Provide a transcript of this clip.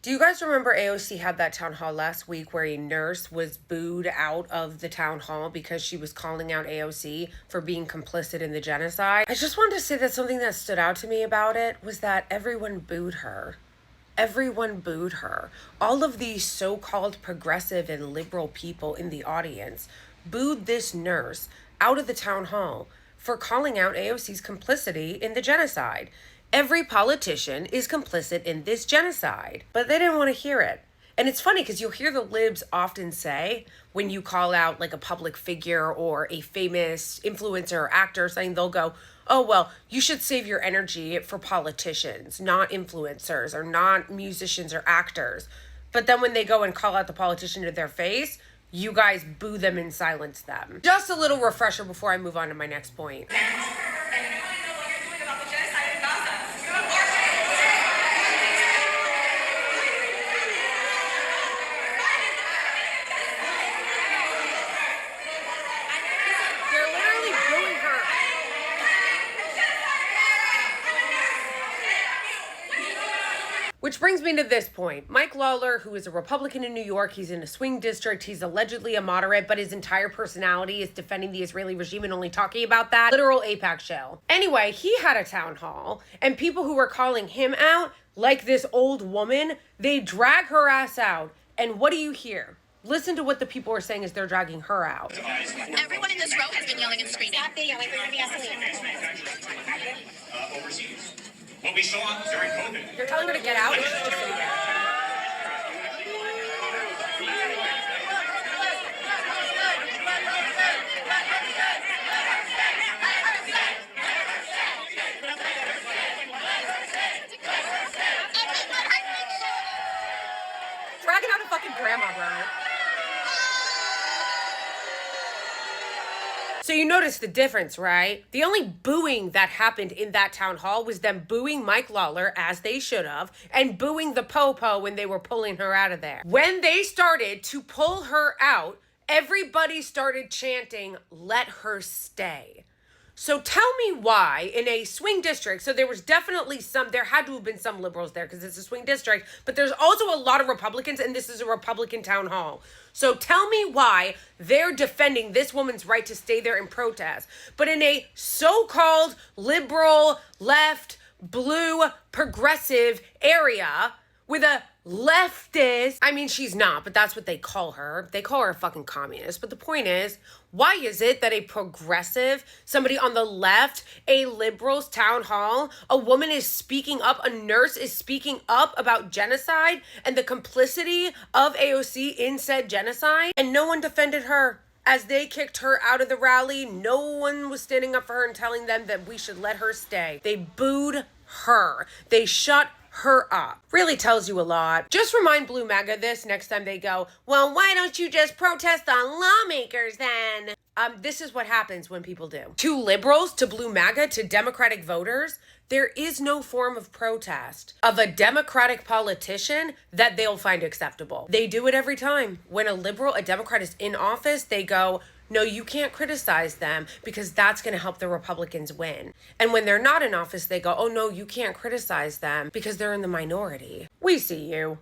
Do you guys remember AOC had that town hall last week where a nurse was booed out of the town hall because she was calling out AOC for being complicit in the genocide? I just wanted to say that something that stood out to me about it was that everyone booed her. Everyone booed her. All of these so-called progressive and liberal people in the audience booed this nurse out of the town hall for calling out AOC's complicity in the genocide. Every politician is complicit in this genocide, but they didn't want to hear it. And it's funny because you'll hear the libs often say when you call out like a public figure or a famous influencer or actor or something, they'll go, oh, well, you should save your energy for politicians, not influencers or not musicians or actors. But then when they go and call out the politician to their face, you guys boo them and silence them. Just a little refresher before I move on to my next point. Which brings me to this point. Mike Lawler, who is a Republican in New York, he's in a swing district. He's allegedly a moderate, but his entire personality is defending the Israeli regime and only talking about that. Literal AIPAC shell. Anyway, he had a town hall, and people who were calling him out, like this old woman, they drag her ass out. And what do you hear? Listen to what the people are saying as they're dragging her out. Everyone in this row has been yelling and screaming. Stop video, like we're gonna be asleep. Overseas. What we saw during COVID. You're telling her to get out? And she's just sitting there. Dragging out a fucking grandma, bro. So you notice the difference, right? The only booing that happened in that town hall was them booing Mike Lawler, as they should have, and booing the po-po when they were pulling her out of there. When they started to pull her out, everybody started chanting, "Let her stay." So tell me why in a swing district, so there was definitely there had to have been some liberals there because it's a swing district, but there's also a lot of Republicans and this is a Republican town hall. So tell me why they're defending this woman's right to stay there and protest. But in a so-called liberal, left, blue, progressive area with a leftist, I mean, she's not, but that's what they call her. They call her a fucking communist. But the point is, why is it that a progressive, somebody on the left, a liberal's town hall, a woman is speaking up, a nurse is speaking up about genocide and the complicity of AOC in said genocide, and no one defended her? As they kicked her out of the rally, no one was standing up for her and telling them that we should let her stay. They booed her. They shut her up. Really tells you a lot. Just remind Blue MAGA this next time they go, well, why don't you just protest on lawmakers then? This is what happens when people do. To liberals, to Blue MAGA, to Democratic voters, there is no form of protest of a Democratic politician that they'll find acceptable. They do it every time. When a liberal, a Democrat is in office, they go, no, you can't criticize them because that's going to help the Republicans win. And when they're not in office, they go, oh no, you can't criticize them because they're in the minority. We see you.